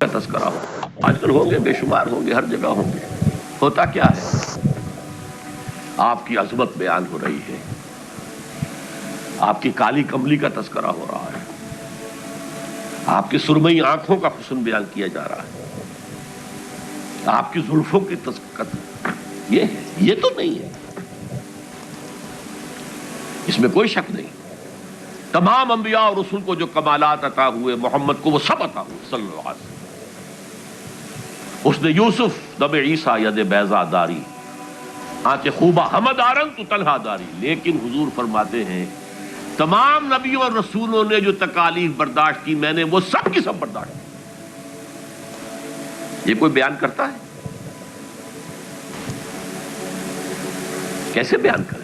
کا تذکرہ ہو. آج کل ہوں گے، بے شمار ہوں گے، ہر جگہ ہوں گے. ہوتا کیا ہے؟ آپ کی عظمت بیان ہو رہی ہے، آپ کی کالی کملی کا تذکرہ ہو رہا ہے، آپ کی سرمئی آنکھوں کا حسن بیان کیا جا رہا ہے، آپ کی زلفوں کی یہ تو نہیں ہے، اس میں کوئی شک نہیں. تمام انبیاء اور رسول کو جو کمالات عطا ہوئے، محمد کو وہ سب عطا ہوئے صلی اللہ علیہ وسلم. اس نے یوسف دم عیسیٰ ید بیضا داری، آنچ خوبہ حمد آرن تو تنہا داری. لیکن حضور فرماتے ہیں تمام نبیوں اور رسولوں نے جو تکالیف برداشت کی، میں نے وہ سب کی سب برداشت کی. یہ کوئی بیان کرتا ہے؟ کیسے بیان کرے؟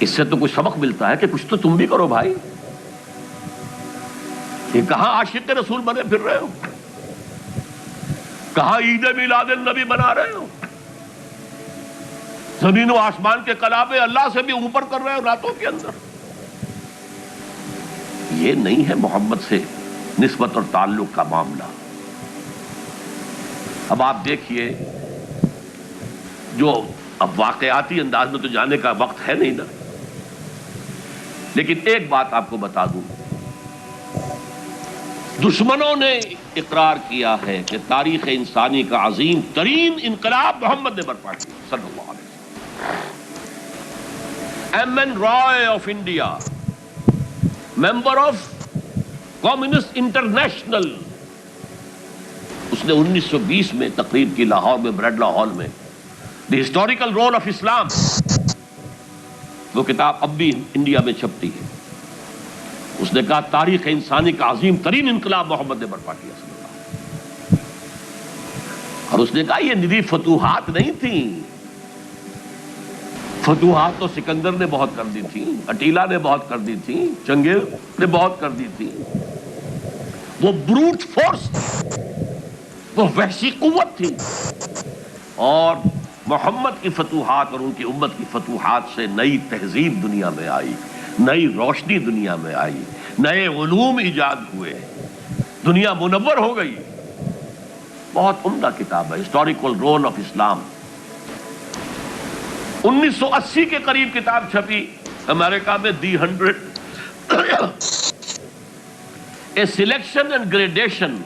اس سے تو کچھ سبق ملتا ہے کہ کچھ تو تم بھی کرو بھائی. یہ کہاں عاشق رسول بنے پھر رہے ہو؟ کہاں عید میلاد النبی بنا رہے ہو؟ زمین و آسمان کے کلابے اللہ سے بھی اوپر کر رہے ہو راتوں کے اندر. یہ نہیں ہے محمد سے نسبت اور تعلق کا معاملہ. اب آپ دیکھیے، جو اب واقعاتی انداز میں تو جانے کا وقت ہے نہیں نا، لیکن ایک بات آپ کو بتا دوں، دشمنوں نے اقرار کیا ہے کہ تاریخ انسانی کا عظیم ترین انقلاب محمد نے برپا کیا صلی اللہ علیہ وسلم. M N Roy of India, member of communist international, اس نے 1920 میں تقریر کی لاہور میں، بریڈلا ہال میں، دی ہسٹوریکل رول آف اسلام. وہ کتاب اب بھی انڈیا میں چھپتی ہے. اس نے کہا تاریخ انسانی کا عظیم ترین انقلاب محمد نے برپا کیا صلی اللہ علیہ وسلم. اور اس نے کہا یہ ندی فتوحات نہیں تھیں، فتوحات تو سکندر نے بہت کر دی تھی، اٹیلا نے بہت کر دی تھی، چنگیز نے بہت کر دی تھی. وہ بروٹ فورس تھی، وہ وحشی قوت تھی. اور محمد کی فتوحات اور ان کی امت کی فتوحات سے نئی تہذیب دنیا میں آئی، نئی روشنی دنیا میں آئی، نئے علوم ایجاد ہوئے، دنیا منور ہو گئی. بہت عمدہ کتاب ہے، ہسٹوریکل رول آف اسلام. 1980 کے قریب کتاب چھپی امریکہ میں، دی 100 a selection and gradation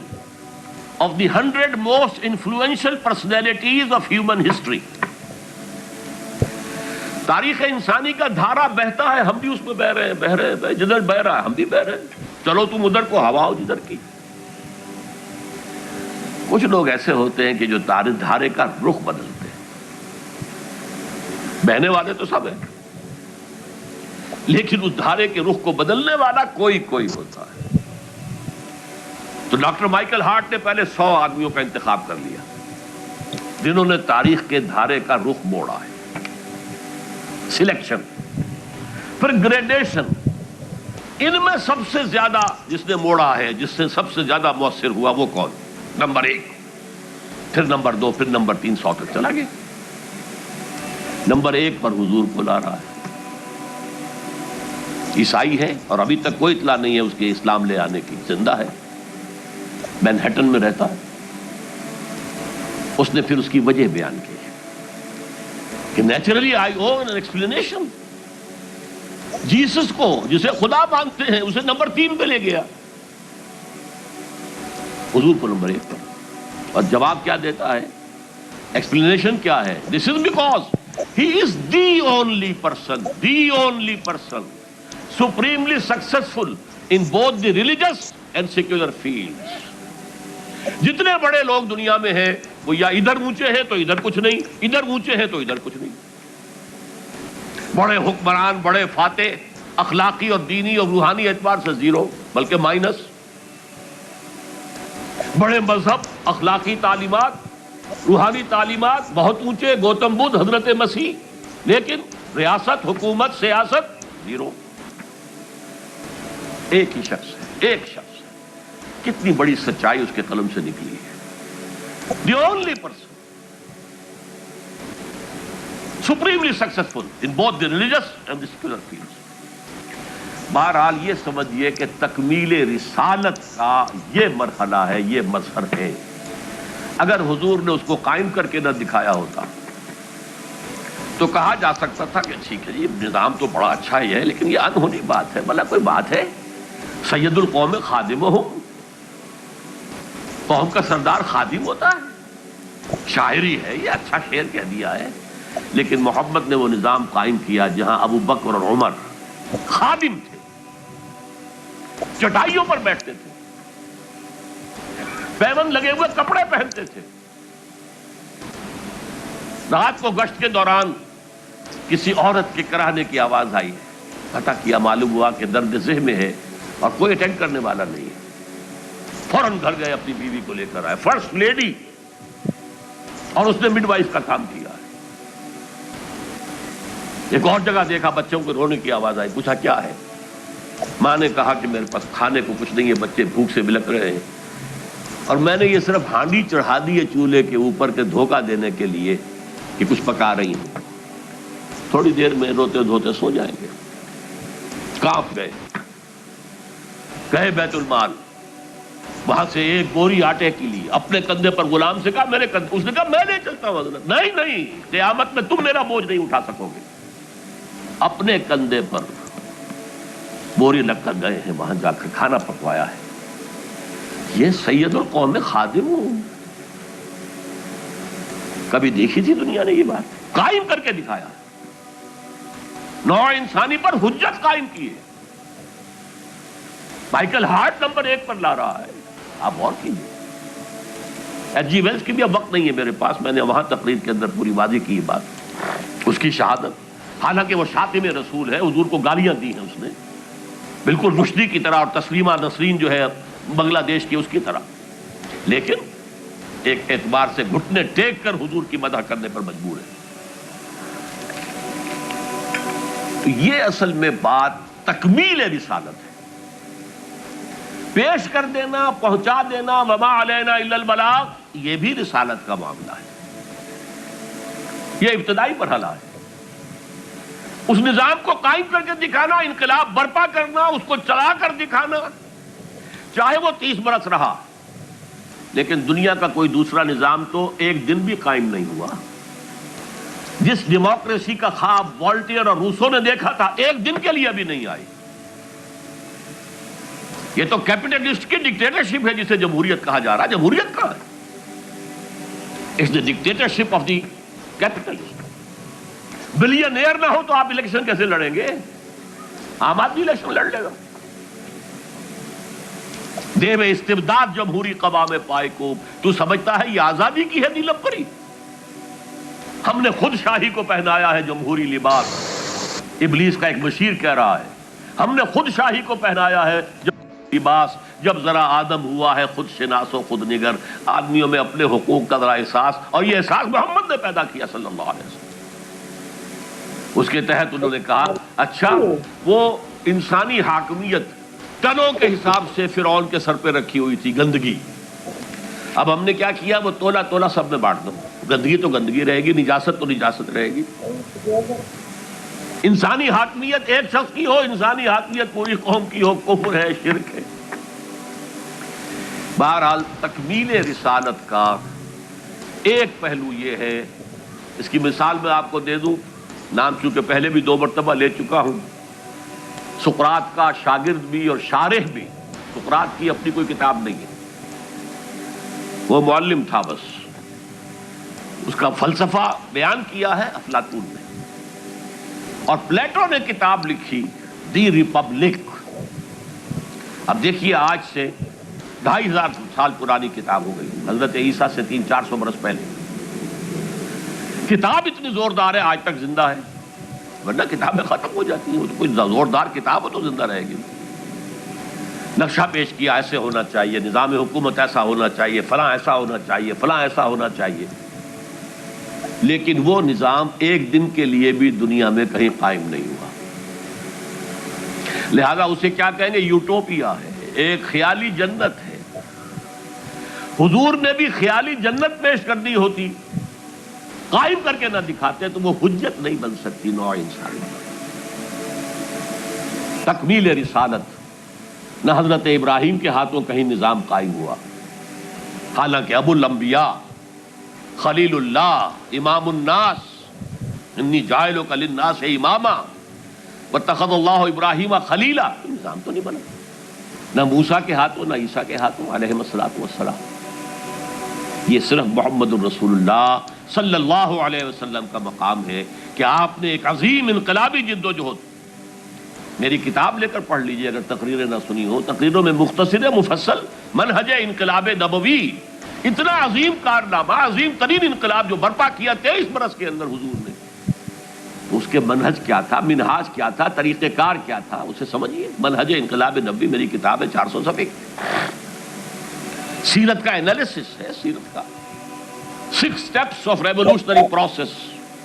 of the 100 most influential personalities of human history. تاریخ انسانی کا دھارا بہتا ہے، ہم بھی اس میں بہ رہے ہیں، جدھر بہ رہا ہے ہم بھی بہ رہے ہیں. چلو تم ادھر کو ہوا ہو جدھر کی. کچھ لوگ ایسے ہوتے ہیں کہ جو دھارے کا رخ بدلتے ہیں. بہنے والے تو سب ہیں، لیکن اس دھارے کے رخ کو بدلنے والا کوئی ہوتا ہے. تو ڈاکٹر مائیکل ہارٹ نے پہلے 100 آدمیوں کا انتخاب کر لیا جنہوں نے تاریخ کے دھارے کا رخ موڑا ہے. سلیکشن، پھر گریڈیشن. ان میں سب سے زیادہ جس نے موڑا ہے، جس سے سب سے زیادہ مؤثر ہوا، وہ کون؟ نمبر 1، پھر نمبر 2، پھر نمبر 3، 100 تک چلا گیا. نمبر 1 پر حضور کو لا رہا ہے. عیسائی ہے اور ابھی تک کوئی اطلاع نہیں ہے اس کے اسلام لے آنے کی. زندہ ہے، مینہٹن میں رہتا ہے. اس نے پھر اس کی وجہ بیان کی کہ naturally I O an explanation. Jesus کو جسے خدا مانتے ہیں اسے نمبر 3 پہ لے گیا، حضور کو نمبر 1 پر. اور جواب کیا دیتا ہے؟ ایکسپلینیشن کیا ہے؟ This is because he is the only person supremely successful in both the religious and secular fields. جتنے بڑے لوگ دنیا میں ہیں وہ یا ادھر اونچے ہیں تو ادھر کچھ نہیں، ادھر اونچے ہیں تو ادھر کچھ نہیں. بڑے حکمران، بڑے فاتح، اخلاقی اور دینی اور روحانی اعتبار سے 0 بلکہ مائنس. بڑے مذہب، اخلاقی تعلیمات، روحانی تعلیمات بہت اونچے، گوتم بدھ، حضرت مسیح، لیکن ریاست، حکومت، سیاست 0. ایک ہی شخص ہے، ایک شخص ہے. کتنی بڑی سچائی اس کے قلم سے نکلی ہے. دی only person supremely successful in both the religious and the secular fields. بہرحال یہ سمجھیے کہ تکمیل رسالت کا یہ مرحلہ ہے، یہ مظہر ہے. اگر حضور نے اس کو قائم کر کے نہ دکھایا ہوتا تو کہا جا سکتا تھا کہ ٹھیک ہے جی نظام تو بڑا اچھا ہی ہے لیکن یہ انہونی بات ہے. بھلا کوئی بات ہے؟ سید القوم خادمہم، قوم کا سردار خادم ہوتا ہے. شاعری ہے، یہ اچھا شعر کہہ دیا ہے. لیکن محمد نے وہ نظام قائم کیا جہاں ابو بکر اور عمر خادم تھے، چٹائیوں پر بیٹھتے تھے، پیون لگے ہوئے کپڑے پہنتے تھے. رات کو گشت کے دوران کسی عورت کے کراہنے کی آواز آئی، پتہ کیا، معلوم ہوا کہ درد ذہ میں ہے اور کوئی اٹینڈ کرنے والا نہیں ہے. فوراً گھر گئے، اپنی بیوی کو لے کر آئے، فرسٹ لیڈی، اور اس نے مڈ وائف کا کام کیا ہے. ایک اور جگہ دیکھا بچوں کو رونے کی آواز آئی، پوچھا کیا ہے؟ ماں نے کہا کہ میرے پاس کھانے کو کچھ نہیں ہے، بچے بھوک سے بلک رہے ہیں اور میں نے یہ صرف ہانڈی چڑھا دی ہے چولہے کے اوپر کے دھوکہ دینے کے لیے کہ کچھ پکا رہی ہیں. تھوڑی دیر میں روتے دھوتے سو جائیں گے. کانپ گئے، گئے بیت المال، وہاں سے ایک بوری آٹے کی لی، اپنے کندھے پر غلام سے کہا میرے کندھے، اس نے کہا میں نہیں چلتا ہوں حضرت. نہیں، قیامت میں تم میرا بوجھ نہیں اٹھا سکو گے. اپنے کندھے پر بوری لگ کر گئے ہیں، وہاں جا کر کھانا پکوایا ہے. یہ سید القوم خادم ہوں. کبھی دیکھی تھی دنیا نے یہ بات؟ قائم کر کے دکھایا، نوع انسانی پر حجت قائم کی ہے. مائیکل ہارٹ نمبر 1 پر لا رہا ہے. آپ غور کیجیے. ایچ جی ویلز کی بھی اب وقت نہیں ہے میرے پاس، میں نے وہاں تقریر کے اندر پوری واضح کی بات، اس کی شہادت. حالانکہ وہ شاطم رسول ہے، حضور کو گالیاں دی ہیں اس نے، بالکل رشدی کی طرح، اور تسلیمہ نسرین جو ہے بنگلہ دیش کی اس کی طرح. لیکن ایک اعتبار سے گھٹنے ٹیک کر حضور کی مدح کرنے پر مجبور ہے. تو یہ اصل میں بات تکمیل رسالت ہے. پیش کر دینا، پہنچا دینا، وما علینا الا البلاغ، یہ بھی رسالت کا معاملہ ہے. یہ ابتدائی مرحلہ ہے. اس نظام کو قائم کر کے دکھانا، انقلاب برپا کرنا، اس کو چلا کر دکھانا، چاہے وہ 30 برس رہا. لیکن دنیا کا کوئی دوسرا نظام تو ایک دن بھی قائم نہیں ہوا. جس ڈیموکریسی کا خواب والٹیئر اور روسو نے دیکھا تھا، ایک دن کے لیے بھی نہیں آئی. یہ تو کیپٹلسٹ کی ڈکٹیٹرشپ ہے جسے جمہوریت کہا جا رہا ہے. جمہوریت کہاں ہے؟ It's the dictatorship of the capitalist. Billionaire نہ ہو تو آپ الیکشن کیسے لڑیں گے؟ عام آدمی الیکشن لڑ لے گا. دیو استبداد جمہوری قوام پائے کو تو سمجھتا ہے یہ آزادی کی ہے نیلم پری؟ ہم نے خود شاہی کو پہنایا ہے جمہوری لباس. ابلیس کا ایک بشیر کہہ رہا ہے ہم نے خود شاہی کو پہنایا ہے لباس. جب ذرا آدم ہوا ہے خود شناس و خود نگر. آدمیوں میں اپنے حقوق کا ذرا احساس، اور یہ احساس محمد نے پیدا کیا صلی اللہ علیہ وسلم. اس کے تحت انہوں نے کہا اچھا وہ انسانی حاکمیت ٹنوں کے حساب سے فرعون کے سر پہ رکھی ہوئی تھی، گندگی. اب ہم نے کیا کیا؟ وہ تولا تولا سب میں بانٹ دو. گندگی تو گندگی رہے گی، نجاست تو نجاست رہے گی. انسانی حاکمیت ایک شخص کی ہو، انسانی حاکمیت پوری قوم کی ہو، کفر ہے، شرک ہے. بہرحال تکمیل رسالت کا ایک پہلو یہ ہے. اس کی مثال میں آپ کو دے دوں، نام چونکہ پہلے بھی 2 مرتبہ لے چکا ہوں. سقراط کا شاگرد بھی اور شارح بھی. سقراط کی اپنی کوئی کتاب نہیں ہے، وہ معلم تھا بس. اس کا فلسفہ بیان کیا ہے افلاطون نے. اور پلیٹو نے کتاب لکھی دی ریپبلک. اب دیکھیے آج سے 2500 سال پرانی کتاب ہو گئی، حضرت عیسیٰ سے 300-400 برس پہلے. کتاب اتنی زوردار ہے آج تک زندہ ہے، ورنہ کتابیں ختم ہو جاتی ہیں. کوئی زوردار کتاب ہو تو زندہ رہے گی. نقشہ پیش کیا ایسے ہونا چاہیے، نظام حکومت ایسا ہونا چاہیے، فلاں ایسا ہونا چاہیے، فلاں ایسا ہونا چاہیے. لیکن وہ نظام ایک دن کے لیے بھی دنیا میں کہیں قائم نہیں ہوا. لہذا اسے کیا کہیں گے؟ یوٹوپیا ہے، ایک خیالی جنت ہے. حضور نے بھی خیالی جنت پیش کر دی ہوتی، قائم کر کے نہ دکھاتے تو وہ حجت نہیں بن سکتی نوع انسانی. تکمیل رسالت، نہ حضرت ابراہیم کے ہاتھوں کہیں نظام قائم ہوا، حالانکہ ابو الانبیاء، خلیل اللہ، امام الناس، انی جاعلک للناس اماما واتخذ اللہ ابراہیم خلیلا، نظام تو نہیں بنا، نہ موسیٰ کے ہاتھوں نہ عیسیٰ کے ہاتھوں علیہم الصلوۃ والسلام۔ یہ صرف محمد الرسول اللہ صلی اللہ علیہ وسلم کا مقام ہے کہ آپ نے ایک عظیم انقلابی جد و جہد، میری کتاب لے کر پڑھ لیجئے اگر تقریریں نہ سنی ہو، تقریروں میں مختصر مفصل منہج انقلاب نبوی، اتنا عظیم کارنامہ، عظیم ترین انقلاب جو برپا کیا 23 برس کے اندر حضور نے، اس کے منہج کیا تھا، منہاج کیا تھا، طریقہ کار کیا تھا، اسے سمجھیے۔ منہج انقلاب نبوی میری کتاب ہے، 400 صفحے کی، سیرت کا انالیسس ہے، سیرت کا 6 steps of revolutionary process